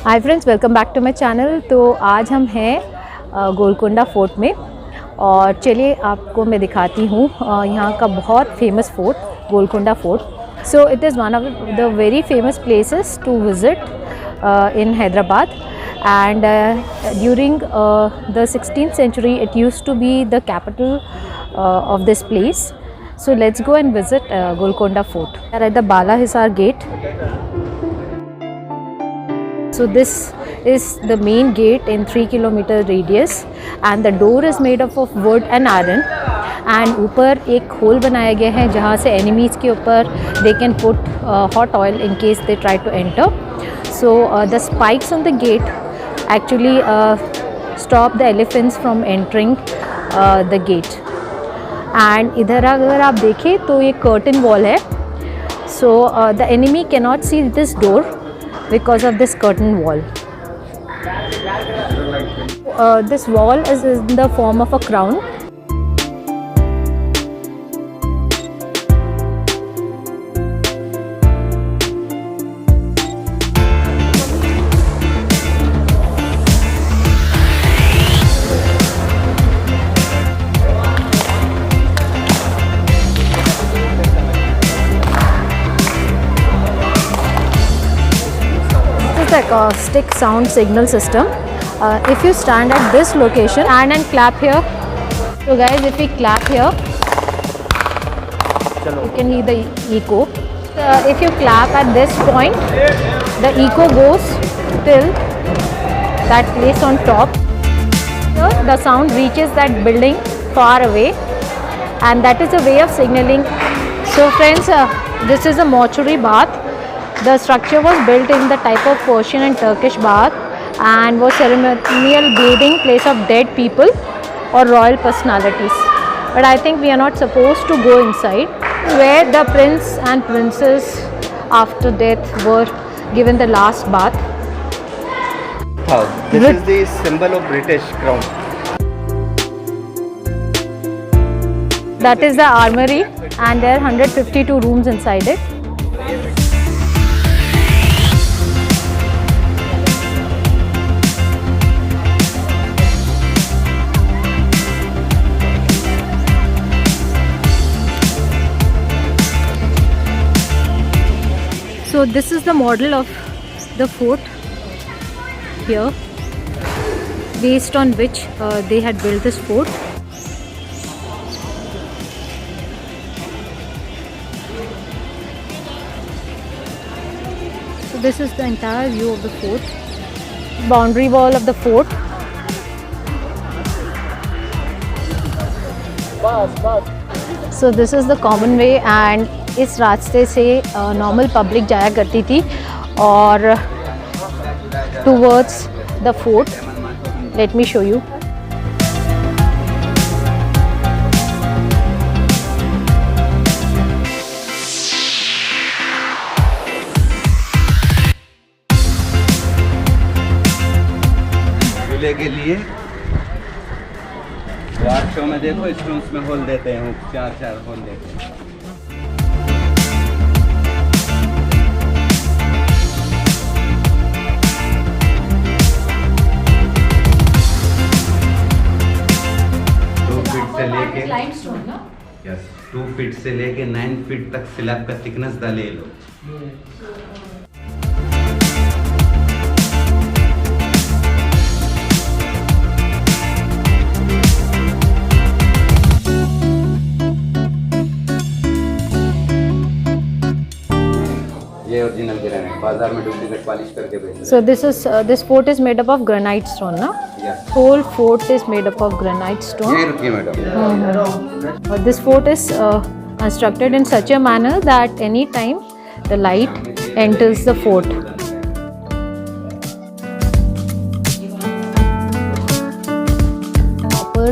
Hi friends, welcome back to my channel. तो आज हम हैं गोलकोंडा फोर्ट में और चलिए आपको मैं दिखाती हूँ यहाँ का बहुत famous fort Golconda fort. So it is one of the very famous places to visit in Hyderabad, and during the 16th century it used to be the capital of this place. So let's go and visit Golconda Fort. We are at the Bala Hisar gate. So this is the main gate in 3 kilometer radius, and the door is made up of wood and iron. And ऊपर एक whole बनाया गया है जहाँ से enemies के ऊपर they can put hot oil in case they try to enter. So the spikes on the gate actually stop the elephants from entering the gate. And इधर अगर आप देखें तो ये curtain wall है. So the enemy cannot see this door because of this curtain wall. This wall is in the form of a crown. The acoustic sound signal system. If you stand at this location and clap here, so guys, if we clap here, you can hear the echo. If you clap at this point, the echo goes till that place on top. So the sound reaches that building far away, and that is a way of signaling. So friends, this is a mortuary bath. The structure was built in the type of Persian and Turkish bath and was ceremonial bathing place of dead people or royal personalities. But I think we are not supposed to go inside, where the prince and princess after death were given the last bath. This is the symbol of British crown. That is the armory, and there are 152 rooms inside it. So this is the model of the fort here, based on which they had built this fort. So this is the entire view of the fort, boundary wall of the fort. So this is the common way, and इस रास्ते से normal public जाया करती थी और towards the fort. Let me show you. झूले के लिए वार शो में देखो, इसमें उसमें होल देते हैं, 4 होल देते हैं. यस, 2 फीट से लेके 9 फीट तक स्लैब का थिकनेस डाले लो. ये ओरिजिनल ग्रेनाइट, बाजार में डुप्लीकेट पॉलिश करके बेचते हैं. So this fort is made up of granite stone, na? Yes. Whole fort is made up of granite stone. ये रुकिए madam. This fort is constructed in such a manner that any time the light enters the fort. Upper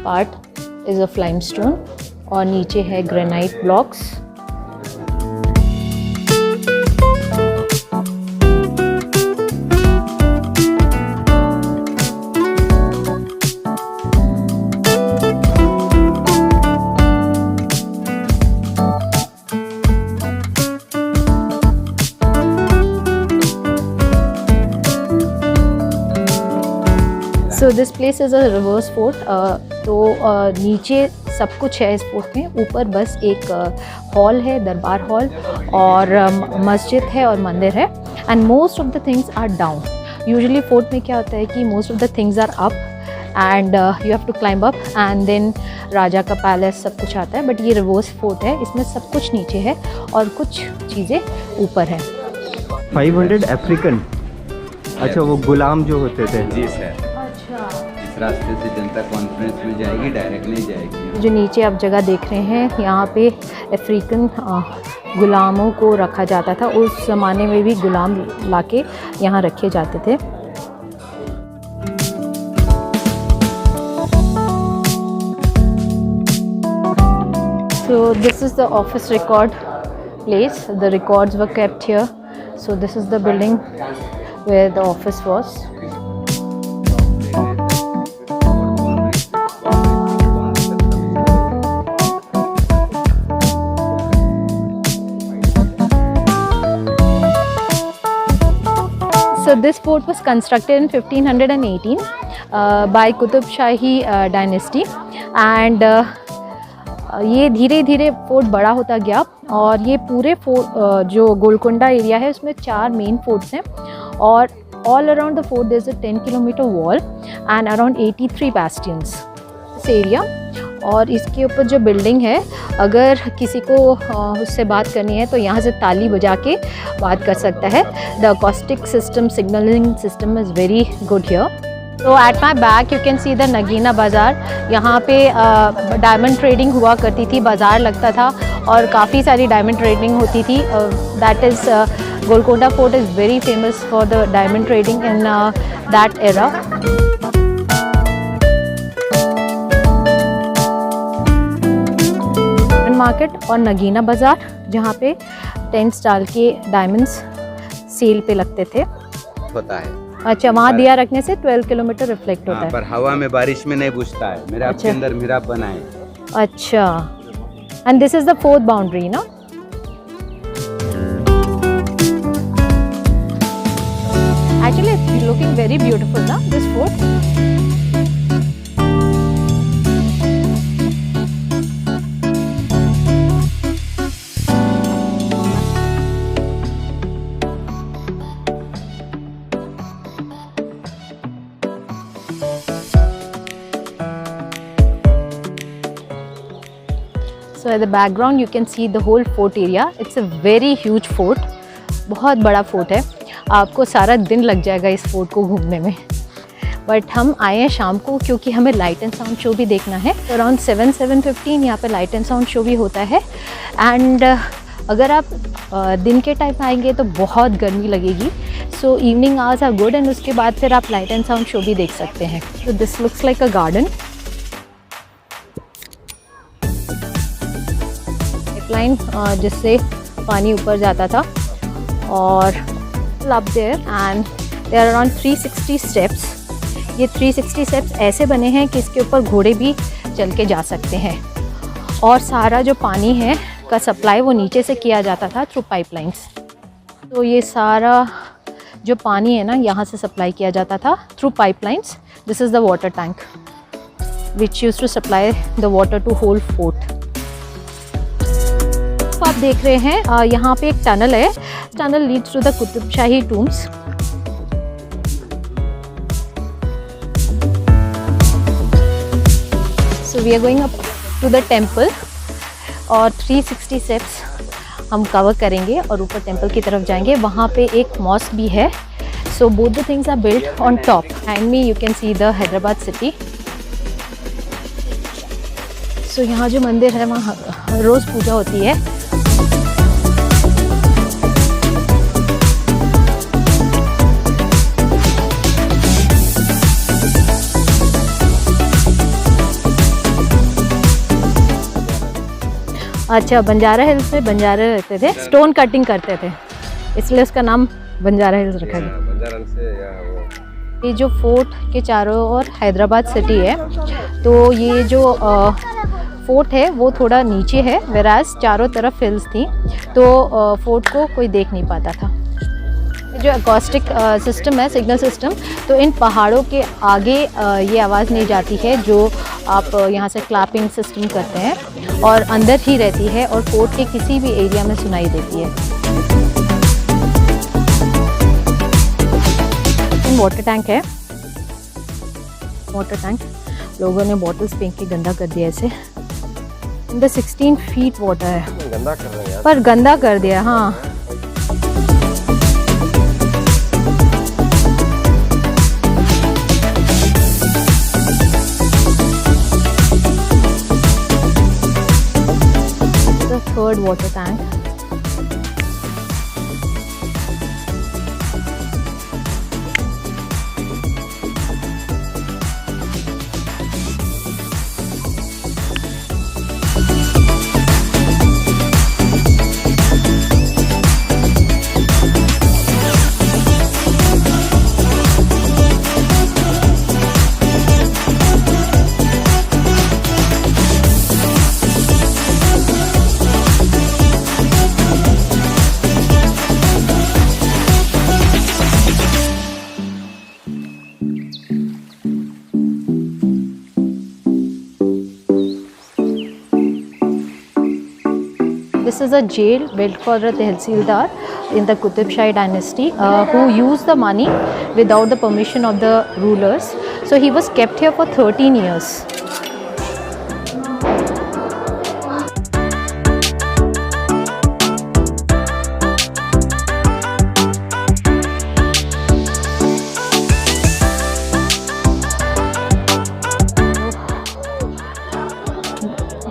part is of limestone और नीचे है granite blocks. So this place is a reverse fort. तो नीचे सब कुछ है इस fort में, ऊपर बस एक हॉल है, दरबार हॉल, और मस्जिद है और मंदिर है। And most of the things are down. Usually fort में क्या होता है कि most of the things are up and you have to climb up and then राजा का पैलेस सब कुछ आता है, बट ये रिवर्स फोर्ट है, इसमें सब कुछ नीचे है और कुछ चीज़ें ऊपर है। 500 अफ्रीकन, अच्छा वो गुलाम जो होते थे। जी सर। अच्छा, इस रास्ते से जनता कॉन्फ्रेंस में जाएगी, डायरेक्ट नहीं जाएगी। जो नीचे आप जगह देख रहे हैं, यहाँ पे अफ्रीकन गुलामों को रखा जाता था। उस ज़माने में भी गुलाम लाके यहाँ रखे जाते थे। So this is the office record place. The records were kept here. So this is the building where the office was. So this fort was constructed in 1518 by Qutub Shahi dynasty, and ये धीरे धीरे fort बड़ा होता गया, और ये पूरे fort जो गोलकोंडा एरिया है उसमें 4 मेन फोर्ट्स हैं, और all around the fort there is a 10 kilometre wall and around 83 bastions इस एरिया। और इसके ऊपर जो बिल्डिंग है, अगर किसी को उससे बात करनी है तो यहाँ से ताली बजा के बात कर सकता है। The acoustic system, signalling system is very good here. तो at my back you can see the Nagina Bazaar. यहाँ पे डायमंड ट्रेडिंग हुआ करती थी, बाज़ार लगता था और काफ़ी सारी डायमंड ट्रेडिंग होती थी। That is Golconda fort is very famous for the diamond trading in that era. Market और नगीना बाज़ार, जहाँ पे टेंट्स डाल के डायमंड्स सेल पे लगते थे। होता है। अच्छा, वहाँ दिया रखने से 12 किलोमीटर रिफ्लेक्ट होता है। पर हवा में, बारिश में नहीं बुझता है। मेरा आपके अंदर मिराब बना है। अच्छा, and this is the 4th boundary ना? Actually it's looking very beautiful ना this fort. So at the background you can see the whole fort area. It's a very huge fort. बहुत बड़ा फोर्ट है, आपको सारा दिन लग जाएगा इस फोर्ट को घूमने में। बट हम आए हैं शाम को क्योंकि हमें लाइट एंड साउंड शो भी देखना है। अराउंड 7-7:15 यहाँ पे लाइट एंड साउंड शो भी होता है। एंड अगर आप दिन के टाइम आएंगे तो बहुत गर्मी लगेगी। So evening hours are good, and उसके बाद फिर आप लाइट एंड साउंड शो भी देख सकते हैं। तो this looks like a garden. Line जिससे पानी ऊपर जाता था, और up there and there are around 360 steps. ये 360 steps ऐसे बने हैं कि इसके ऊपर घोड़े भी चल के जा सकते हैं। और सारा जो पानी है का सप्लाई वो नीचे से किया जाता था थ्रू पाइपलाइंस। तो ये सारा जो पानी है ना, यहाँ से सप्लाई किया जाता था through pipelines. This is the water tank which use to supply the water to whole fort. आप देख रहे हैं यहाँ पे एक टनल है। Tunnel leads to the Qutub Shahi tombs. So we are going up to the temple, और 360 स्टेप्स हम कवर करेंगे और ऊपर टेम्पल की तरफ जाएंगे। वहाँ पे एक मॉस्क भी है। So both the things are built on top. And me you can see the Hyderabad city. So यहाँ जो मंदिर है वहाँ रोज़ पूजा होती है। अच्छा, बंजारा हिल्स में बंजारे रहते थे, स्टोन कटिंग करते थे, इसलिए उसका नाम बंजारा हिल्स रखा गया। ये जो फोर्ट के चारों ओर हैदराबाद सिटी है, तो ये जो फोर्ट है वो थोड़ा नीचे है, वेराज चारों तरफ हिल्स थी, तो फोर्ट को कोई देख नहीं पाता था। जो एकॉस्टिक सिस्टम है, सिग्नल सिस्टम, तो इन पहाड़ों के आगे ये आवाज़ नहीं जाती है जो आप यहाँ से क्लैपिंग सिस्टम करते हैं, और अंदर ही रहती है और फोर्ट के किसी भी एरिया में सुनाई देती है। वाटर टैंक है, वाटर टैंक लोगों ने बॉटल्स फेंक के गंदा कर दिया ऐसे। अंदर 16 फीट वाटर है, गंदा कर रहे हैं यार, पर गंदा कर दिया। हाँ, third water tank. This is a jail built for the Tehsildar in the Qutub Shahi dynasty who used the money without the permission of the rulers. So he was kept here for 13 years.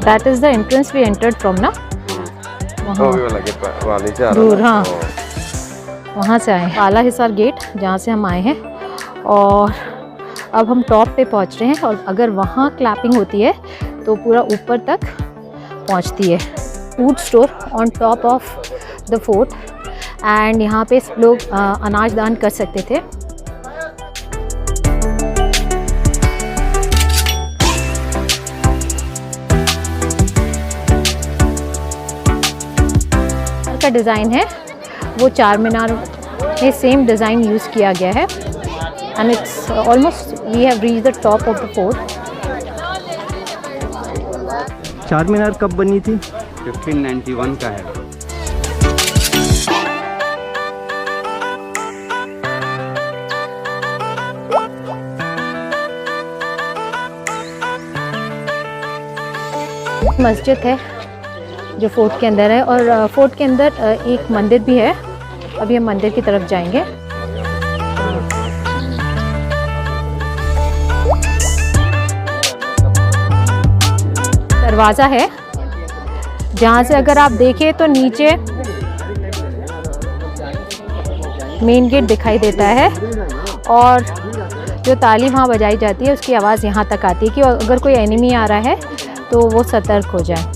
That is the entrance we entered from, na? दूर, हाँ, वहाँ से आए। आला Hisar gate जहाँ से हम आए हैं, और अब हम टॉप पे पहुँच रहे हैं, और अगर वहाँ क्लैपिंग होती है तो पूरा ऊपर तक पहुँचती है। Food store on top of the fort, and यहाँ पे लोग अनाज दान कर सकते थे। का डिज़ाइन है वो चार मीनार में सेम डिज़ाइन यूज़ किया गया है, and it's almost we have reached the top of the fort. Charminar कब बनी थी? 1591 का है। मस्जिद है जो फोर्ट के अंदर है, और फोर्ट के अंदर एक मंदिर भी है। अभी हम मंदिर की तरफ जाएंगे। दरवाज़ा है जहाँ से अगर आप देखें तो नीचे मेन गेट दिखाई देता है, और जो ताली वहाँ बजाई जाती है उसकी आवाज़ यहाँ तक आती है कि अगर कोई एनिमी आ रहा है तो वो सतर्क हो जाए।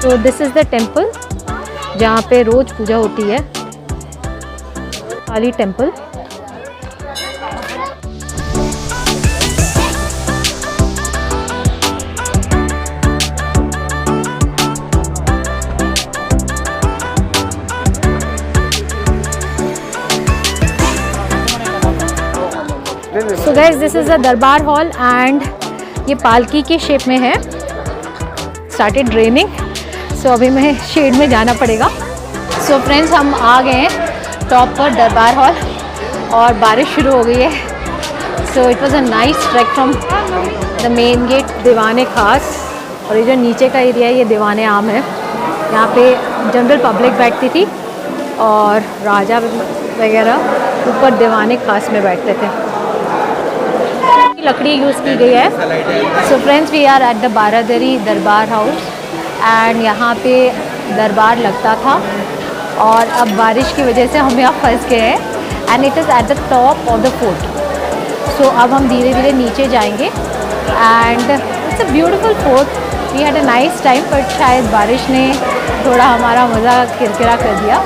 तो दिस इज़ द टेम्पल जहाँ पे रोज पूजा होती है, Kali temple. So guys, this is the Durbar hall, and ये पालकी के शेप में है। स्टार्टेड रेनिंग, सो अभी मैं शेड में जाना पड़ेगा। सो फ्रेंड्स, हम आ गए हैं टॉप पर दरबार हॉल, और बारिश शुरू हो गई है। So it was a nice track from the main gate Diwan-e Khas, और ये जो नीचे का एरिया है ये दीवाने आम है। यहाँ पे जनरल पब्लिक बैठती थी, और राजा वगैरह ऊपर दीवाने खास में बैठते थे। लकड़ी यूज़ की गई है। So friends, we are at the Baradari Durbar house, and यहाँ पे दरबार लगता था, और अब बारिश की वजह से हम यहाँ फंस गए हैं, and it is at the top of the fort. So अब हम धीरे धीरे नीचे जाएंगे and it's a beautiful fort. We had a nice time but शायद बारिश ने थोड़ा हमारा मज़ा किरकिरा कर दिया.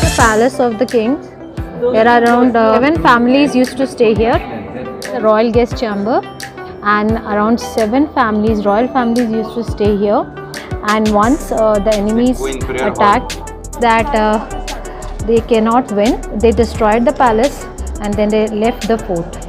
The Palace of the Kings. There are around 7 families used to stay here. The royal guest chamber, and around 7 families, royal families used to stay here. And once the enemies attacked that they cannot win, they destroyed the palace and then they left the fort.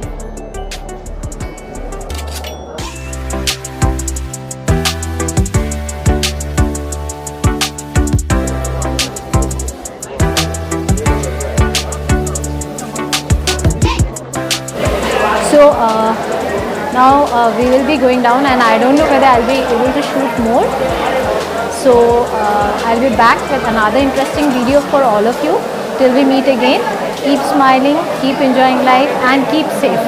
So now we will be going down and I don't know whether I'll be able to shoot more. So I'll be back with another interesting video for all of you. Till we meet again, keep smiling, keep enjoying life and keep safe.